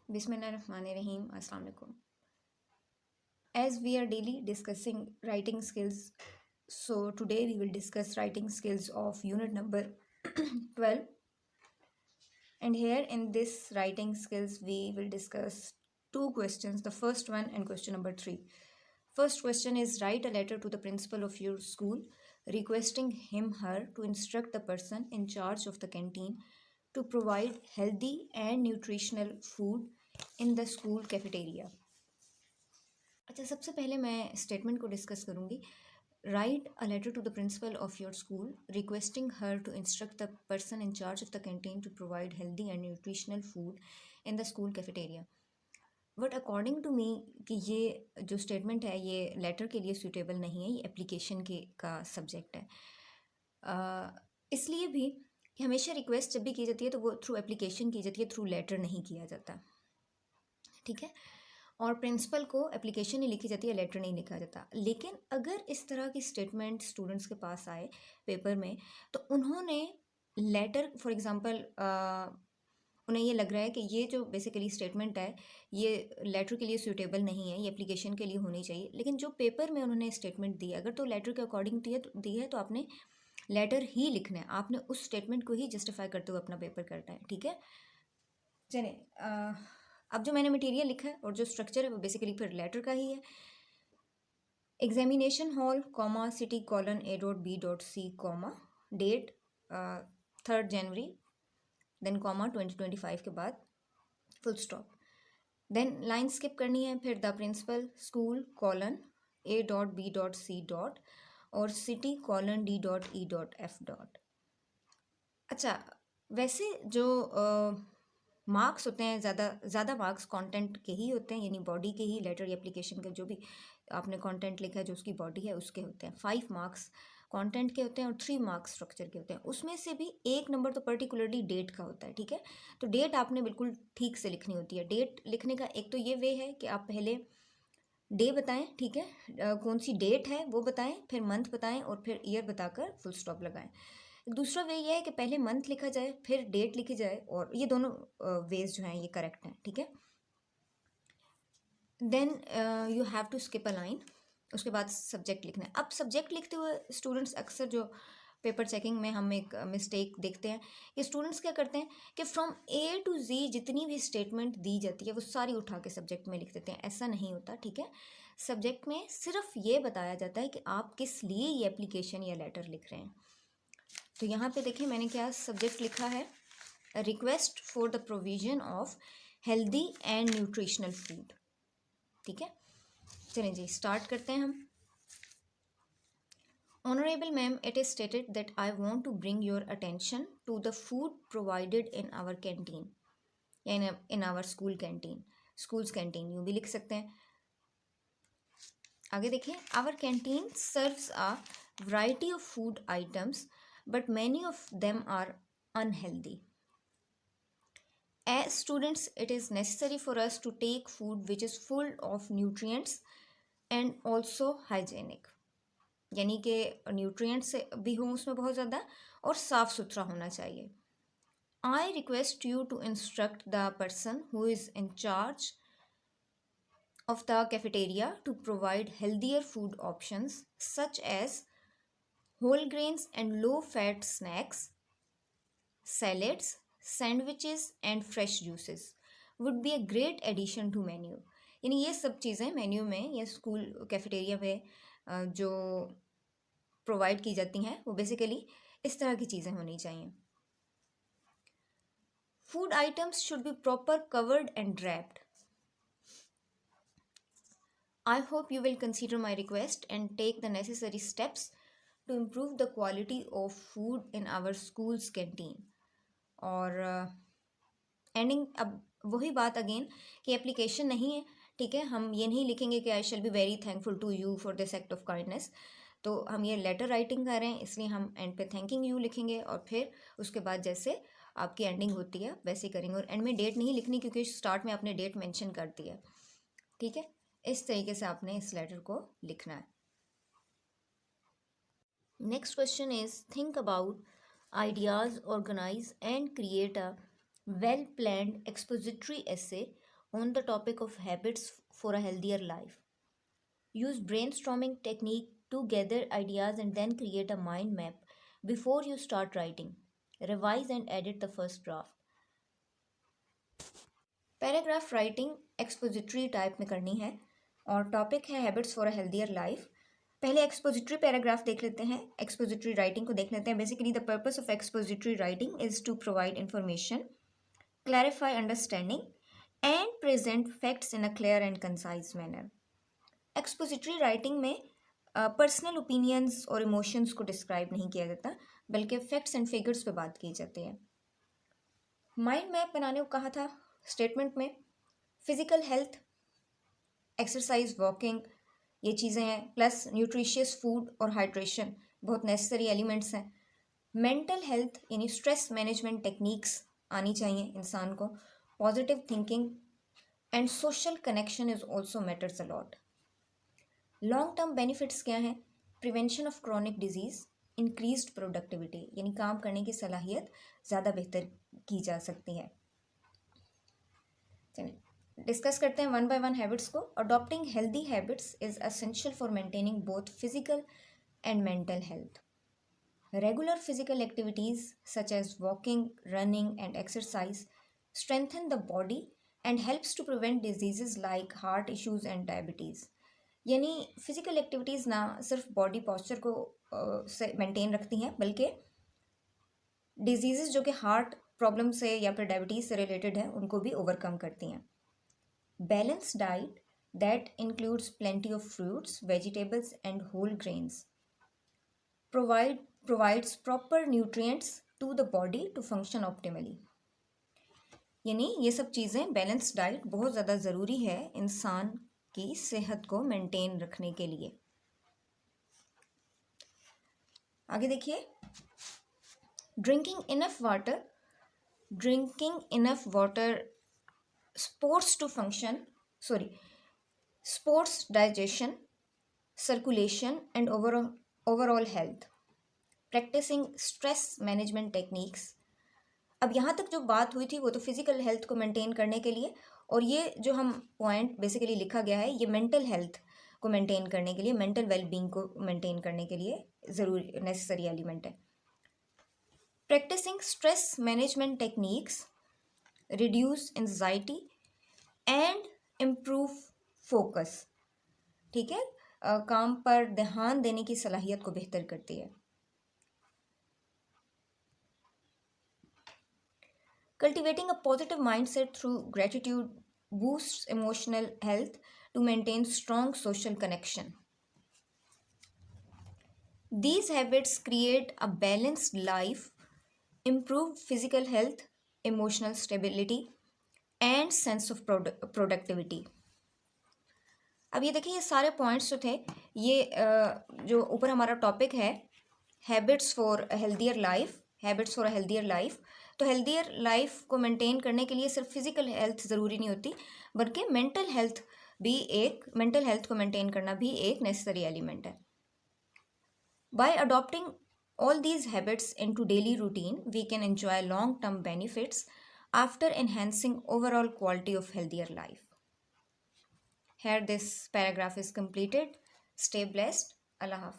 Bismillahirrahmanirrahim. Assalamu alaikum. As we are daily discussing writing skills, so today we will discuss writing skills of unit number 12. And here in this writing skills, we will discuss two questions. The first one and question number 3. First question is write a letter to the principal of your school requesting him/her to instruct the person in charge of the canteen to provide healthy and nutritional food in the school cafeteria. अच्छा, सबसे पहले मैं statement को discuss करूँगी. Write a letter to the principal of your school requesting her to instruct the person in charge of the canteen to provide healthy and nutritional food in the school cafeteria. But according to me कि ये जो statement है ये letter के लिए suitable नहीं है, ये एप्लीकेशन के का सब्जेक्ट है. इसलिए भी कि हमेशा रिक्वेस्ट जब भी की जाती है तो वो थ्रू एप्लीकेशन की जाती है, थ्रू लेटर नहीं किया जाता. ठीक है. और प्रिंसिपल को एप्लीकेशन ही लिखी जाती है, लेटर नहीं लिखा जाता. लेकिन अगर इस तरह की स्टेटमेंट स्टूडेंट्स के पास आए पेपर में तो उन्होंने लेटर फॉर एग्जांपल उन्हें ये लग रहा है कि ये जो बेसिकली स्टेटमेंट है ये लेटर के लिए सूटेबल नहीं है, ये एप्लीकेशन के लिए होनी चाहिए. लेकिन जो पेपर में उन्होंने स्टेटमेंट दी अगर तो लेटर के अकॉर्डिंग दी है तो आपने लेटर ही लिखना है, आपने उस स्टेटमेंट को ही जस्टिफाई करते हुए अपना पेपर करना है. ठीक है. चलिए, अब जो मैंने मटेरियल लिखा है और जो स्ट्रक्चर है वो बेसिकली फिर लेटर का ही है. Examination hall comma city colon A.B.C comma date 3 January then comma 2025 के बाद full stop. Then line skip करनी है. फिर the principal school colon A.B.C और सिटी कॉलन D.E.F. अच्छा, वैसे जो मार्क्स होते हैं ज़्यादा मार्क्स कंटेंट के ही होते हैं, यानी बॉडी के ही लेटर या एप्लीकेशन के जो भी आपने कंटेंट लिखा है जो उसकी बॉडी है उसके होते हैं. 5 मार्क्स कंटेंट के होते हैं और 3 मार्क्स स्ट्रक्चर के होते हैं. उसमें से भी 1 नंबर तो पर्टिकुलरली डेट का होता है. ठीक है. तो डेट आपने बिल्कुल ठीक से लिखनी होती है. डेट लिखने का एक तो ये वे है कि आप पहले डे बताएं. ठीक है. कौन सी डेट है वो बताएं, फिर मंथ बताएं और फिर ईयर बताकर फुल स्टॉप लगाएं. दूसरा वे ये है कि पहले मंथ लिखा जाए फिर डेट लिखी जाए, और ये दोनों वेज जो हैं ये करेक्ट हैं. ठीक है. Then you have to skip a line. उसके बाद सब्जेक्ट लिखना है. अब सब्जेक्ट लिखते हुए स्टूडेंट्स अक्सर जो पेपर चेकिंग में हम एक मिस्टेक देखते हैं कि स्टूडेंट्स क्या करते हैं कि फ्रॉम A to Z जितनी भी स्टेटमेंट दी जाती है वो सारी उठा के सब्जेक्ट में लिख देते हैं. ऐसा नहीं होता. ठीक है. सब्जेक्ट में सिर्फ ये बताया जाता है कि आप किस लिए ये एप्लीकेशन या लेटर लिख रहे हैं. तो यहाँ पे देखिए मैंने क्या सब्जेक्ट लिखा है, request for the provision of healthy and nutritional food. ठीक है. चलें जी स्टार्ट करते हैं हम. Honourable ma'am, it is stated that I want to bring your attention to the food provided in our canteen या in our school canteen. Schools canteen यूँ भी लिख सकते हैं. आगे देखिए, our canteen serves a variety of food items but many of them are unhealthy. As students, it is necessary for us to take food which is full of nutrients and also hygienic. यानी कि nutrients भी हों उसमें बहुत ज़्यादा और साफ़ सुथरा होना चाहिए. I request you to instruct the person who is in charge of the cafeteria to provide healthier food options such as whole grains and low fat snacks, salads, sandwiches and fresh juices would be a great addition to menu. यानी ये सब चीज़ें menu में या school cafeteria में जो provide की जाती हैं वो बेसिकली इस तरह की चीज़ें होनी चाहिए. Food items should be proper covered and wrapped. I hope you will consider my request and take the necessary steps to improve the quality of food in our school's canteen. और ending अब वही बात again कि application नहीं है. ठीक है. हम ये नहीं लिखेंगे कि I shall be very thankful to you for this act of kindness. तो हम ये लेटर राइटिंग कर रहे हैं इसलिए हम एंड पे थैंकिंग यू लिखेंगे और फिर उसके बाद जैसे आपकी एंडिंग होती है वैसे ही करेंगे. और एंड में डेट नहीं लिखनी क्योंकि स्टार्ट में आपने डेट मेंशन कर दी है. ठीक है. इस तरीके से आपने इस लेटर को लिखना है. Next question is think about ideas, organize and create a well planned expository essay on the topic of habits for a healthier life. Use brainstorming technique to gather ideas and then create a mind map before you start writing. Revise and edit the first draft. Paragraph writing expository type में करनी है और topic है habits for a healthier life. पहले expository paragraph देख लेते हैं, expository writing को देख लेते हैं. Basically the purpose of expository writing is to provide information, clarify understanding and present facts in a clear and concise manner. Expository writing में personal opinions और इमोशंस को डिस्क्राइब नहीं किया जाता, बल्कि फैक्ट्स एंड फिगर्स पे बात की जाती है. माइंड मैप बनाने को कहा था स्टेटमेंट में. फिजिकल हेल्थ, एक्सरसाइज, वॉकिंग, ये चीज़ें हैं, प्लस न्यूट्रिशियस फूड और हाइड्रेशन बहुत नेसेसरी एलिमेंट्स हैं. मेंटल हेल्थ यानी स्ट्रेस मैनेजमेंट टेक्निक्स आनी चाहिए इंसान को. Positive thinking and social connection is also matters a lot. Long term benefits क्या हैं? Prevention of chronic disease, increased productivity यानी काम करने की सलाहियत ज़्यादा बेहतर की जा सकती है. चलिए डिस्कस करते हैं वन बाय वन हैबिट्स को. Adopting healthy habits is essential for maintaining both physical and mental health. Regular physical activities such as walking, running and exercise strengthen the body and helps to prevent diseases like heart issues and diabetes. यानी physical activities ना सिर्फ body posture को maintain रखती हैं, बल्कि disease जो कि heart problem से या फिर डायबिटीज़ से रिलेटेड है उनको भी ओवरकम करती हैं. Balance diet that includes plenty of fruits, vegetables and whole grains provides proper nutrients to the body to function optimally. यानी ये सब चीज़ें, बैलेंस डाइट बहुत ज़्यादा ज़रूरी है इंसान की सेहत को मेंटेन रखने के लिए. आगे देखिए, drinking enough water sports digestion, circulation and overall health. Practicing stress management techniques. अब यहाँ तक जो बात हुई थी वो तो फिजिकल हेल्थ को मेंटेन करने के लिए, और ये जो हम पॉइंट बेसिकली लिखा गया है ये मेंटल हेल्थ को मेंटेन करने के लिए, मेंटल वेलबींग को मेंटेन करने के लिए ज़रूरी नेसेसरी एलिमेंट है. Practicing stress management techniques reduce anxiety and improve focus. ठीक है, काम पर ध्यान देने की सलाहियत को बेहतर करती है. Cultivating a positive mindset through gratitude boosts emotional health to maintain strong social connection. These habits create a balanced life, improve physical health, emotional stability, and sense of productivity. अब ये देखिए, ये सारे पॉइंट्स जो थे, ये जो ऊपर हमारा टॉपिक है habits for a healthier life. तो हेल्दियर लाइफ को मेंटेन करने के लिए सिर्फ फिजिकल हेल्थ ज़रूरी नहीं होती, बल्कि मेंटल हेल्थ को मेंटेन करना भी एक नेसेसरी एलिमेंट है. Bye adopting all these habits into daily routine, we can enjoy long-term benefits after enhancing overall quality of healthier life. Here this paragraph is completed. Stay blessed. Allah Hafiz.